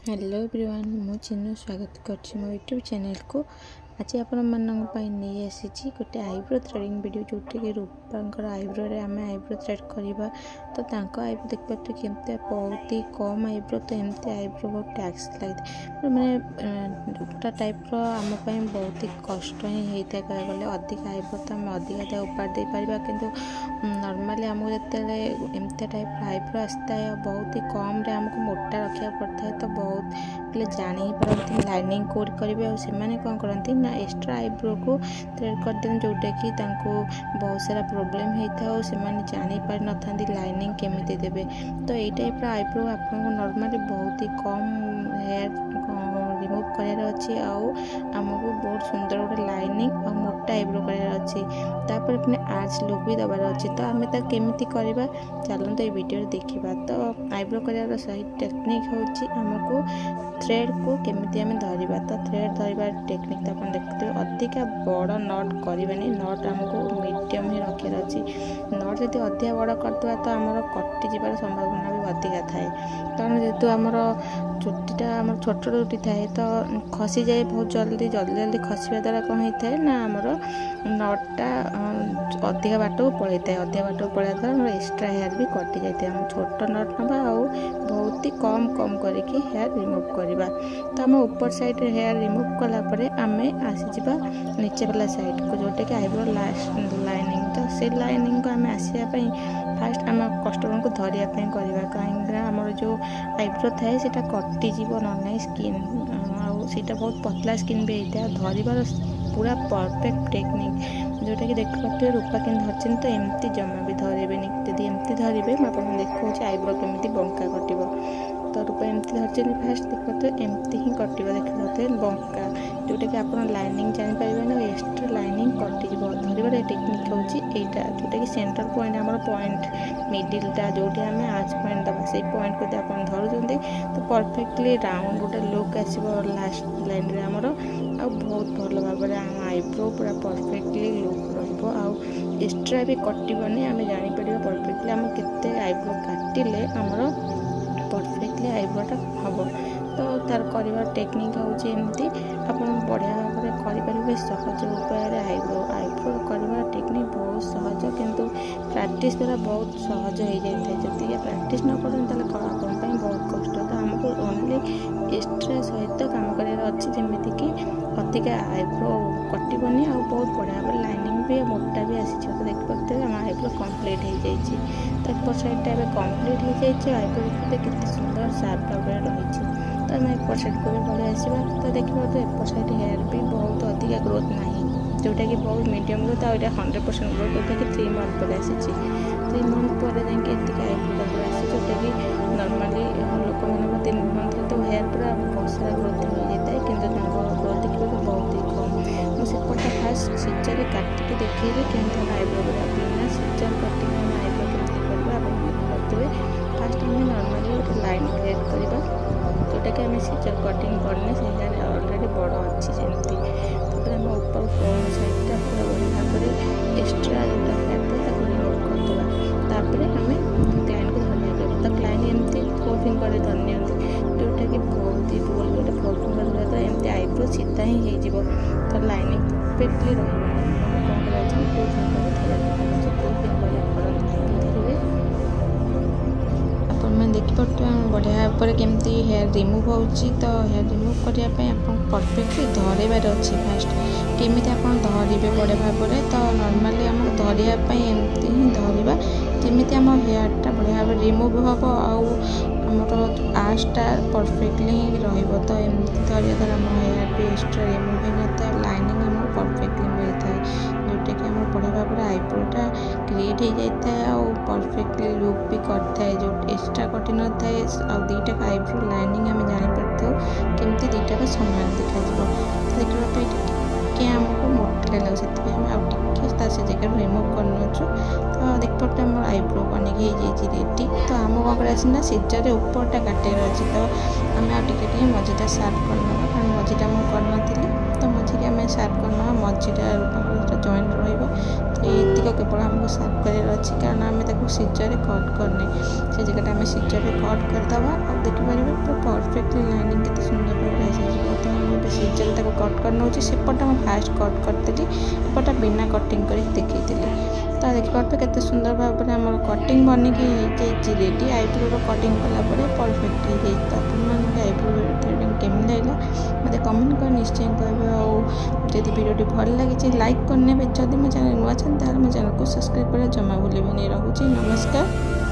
Hello everyone मु चिन्नु स्वागत कर मो यूट्यूब चैनल को। आज आपण नहीं आसी गोटे आईब्रो थ्रेडिंग वीडियो जोटे कि रूपांकर आईब्रो रे आम आईब्रो थ्रेड करवा। तो आईब्रो देख पाते केमती बहुत ही कम आईब्रो, तो एमती आईब्रो बहुत टैक्स लगे मैंने गोटा टाइप आम बहुत ही कष्ट ही होता है। कह गले अधिक आईब्रो तो आम अधिक उपाड़ दे पार, किंतु नॉर्मली आमको जिते एमती टाइप आईब्रो आसता है बहुत ही कम रे आमको मोटा रखा पड़ता है। तो बहुत पे जान ही पारती लाइनिंग कोड करेंगे और से कौन करती ना एक्स्ट्रा आईब्रो को थ्रेड कर दें, जोटा कि बहुत सारा प्रोब्लेम होता है और से जान ही पारि न लाइनिंग केमी देवे। तो यही टाइप आईब्रो आपको नॉर्मली बहुत ही कम हेयर रिमूव करार अच्छी आमको बहुत सुंदर गोटे लाइनिंग और मोटा आईब्रो करार अच्छी, तापर पुणी आर्च लुक भी दबार अच्छी। तो आम केमी करवा चलते ये वीडियो देखा। तो आईब्रो करार सही टेक्निक होमको थ्रेड को केमी आम धरवा। तो थ्रेड धरवा टेक्निक तो आप देखते अधिका बड़ नट करवानी, नट आमको मीडियम ही रखार अच्छी। नट जब अधिक बड़ करदे तो आमर कटि जबार संभावना भी अधिका थाए, कारण जेहेतु आमर चुटीटा आम छोट चुटी थाए तो खसी जाए बहुत जल्दी जल्दी खसवा द्वारा कौन होता है ना आमर नटटा अधिक बाट को पलि था। अधिक बाट को पलि द्वारा एक्स्ट्रा हेयर भी कटि जाए। आम छोट नट ना बहुत ही कम कम करके हेयर रिमूव करवा। तो आम ऊपर साइड हेयर रिमूव कलापर आम आसीजा नीचे वाला साइड को, जोटा कि आईब्रो लास्ट लाइनिंग। तो से लाइनिंग को आम आसवाई फास्ट आम कस्टमर को धरवाई करवा, कहीं आमर जो आईब्रो थाए से कटिज ना स्किन आईटा बहुत पतला स्किन भी होता है। धरबार पूरा परफेक्ट टेक्निक जोटा कि देख पाते रूपा कि धरते तो एमती जमा भी धरबे। यदि एमती धरबे मुझे देखा आईब्रो केमी बंका कट। तो रूपा एमती धरते फास्ट देख पाते एमती ही कट देख पाते बंका, जोटा कि आप लाइनिंग जापर ना एक्स्ट्रा लाइनिंग कटिज। धरबार टेक्निक हूँ यहाँ जोटा कि सेंटर पॉइंट आम पॉइंट मिडिलटा जो आम आर्च पॉइंट दबा से पॉइंट को आप धरुंच तो परफेक्टली राउंड गोटे लुक आसो लास्ट लाइन रे आमर बहुत भल भाव आम आईब्रो पूरा परफेक्टली लुक एक्स्ट्रा भी कटनी। आम जापर परफेक्टली आम केते आईब्रो काटिले आमर परफेक्टली आईब्रोटा हम। तो तार कर टेक्निक हूँ एमती आप बढ़िया भाव करें सहज उपाय आईब्रो करवा टेक्निक बहुत सहज, किंतु प्रैक्टिस द्वारा बहुत सहज हो जाए। जब प्रैक्टिस न करें आप बहुत कष्ट। तो आमको ओनली एक्स्ट्रा सहित काम करार अच्छी जमीती कि अधिक आईब्रो कटनी आ बहुत बढ़िया भाव लाइनिंग भी मोटा भी आसी। तो देख पाते आम आईब्रो कम्प्लीट हो जाए। तो एपर साइडटा कम्प्लीट हो जाए आईब्रो देखते सुंदर साफ भाव रही। तो आम एपर साइड को भी बढ़िया आसवा। तो देखिए तो एपर साइड हेयर भी बहुत अधिक ग्रोथ ना, जोटा कि बहुत मीडियम ग्रोथ आ 100% ग्रोथ जोटा कि 3 मंथ पर आसी। 3 मंथ पर जाए आईब्रो आसी, जोटा कि नॉर्मली लोक मैंने 3 मंथ तो हेयर पूरा बहुत सारा ग्रोथ हो जाता है, कि ग्रोथ देखा बहुत ही कम। मुझे फास्ट सीजर काटिक देखिए केमती आईब्रो करना सीजर कटिंग आईब्रो केमती करते फास्ट आम नॉर्मली गोटे लाइन क्रिएट करवा, जोटा कि आम सीजर कटिंग करने से अलरेडी बड़ अच्छी जमी। तापर आम ऊपर फ्रंट साइडटा पूरा बढ़िया भाव एक्स्ट्रा जोटा फैट रिमूव करदे। तापर आम क्लाइंट को धरवा। तो क्लाइंट एमती 4 फिंगर धरनी, जोटा कि बहुत ही भूल गोटे 4 फिंगर धरवा तो एमती आईब्रो सीधा ही हो। तो लाइनिंग परफेक्टली कौन कर 2 फिंगर धरवा 2 फिंगर धरवे। मैं देखिपे बढ़िया भाव केमती हेयर रिमूव होची। तो हेयर रिमूव करने परफेक्टली धरबार अच्छी फास्ट केमी आप धरवे बढ़िया भाव। तो नॉर्मली आम धरवाई एमती ही धरवा जमी आम हेयरटा बढ़िया भाव रिमूव हम आमर आर्चटा परफेक्टली ही रही। तो एमती धरिया द्वारा आम हेयर भी एक्स्ट्रा रिमूव हो जाता है, लाइनिंग आम परफेक्टली मिलता है, जोटा कि आम बढ़िया भाव आईब्रोटा क्रिएट हो जाता है और परफेक्टली लुक भी करता है। जो एक्स्ट्रा कटि न थाए आ 2टा आईब्रो लाइनिंग आम जापर केमती 2टा सामान देखा। देखा टे आमको मोटा लगे से जगह रिमूव करना। तो देख पाते आम आईब्रो बनिक रेडी। तो आम कौन कर सीजर ऊपरटा काटार अच्छे। तो आम आगे मझीटा सार्फ करना, कारण मझीटा मुझे करनी। तो मझी आम सार्फ करना मझीटा जॉइंट रही। तो ये केवल आमको सार्फ करार अच्छी, कारण आम सीजर कट करने से जगह आम सीजर कट करदे। और देखिपारे पूरा परफेक्टली लाइनिंग ताको कट कर नौ सेपटा मैं फास्ट कट करदेली एपटा बिना कटिंग कर देखी तो देखिए केते सुंदर भाव में आम कटिंग बनिकी रेडी आईब्रो कटिंग कलापर परफेक्ट हो जाए। तो आप आईब्रो थ्रेडिंग केमी लगे मत कमेंट कर निश्चय कह आदि भिडी भल लगी लाइक करने जदि मो चैनल नुआ छे मो चैनल को सब्सक्राइब कर जमा भूल रखुच्छी। नमस्कार।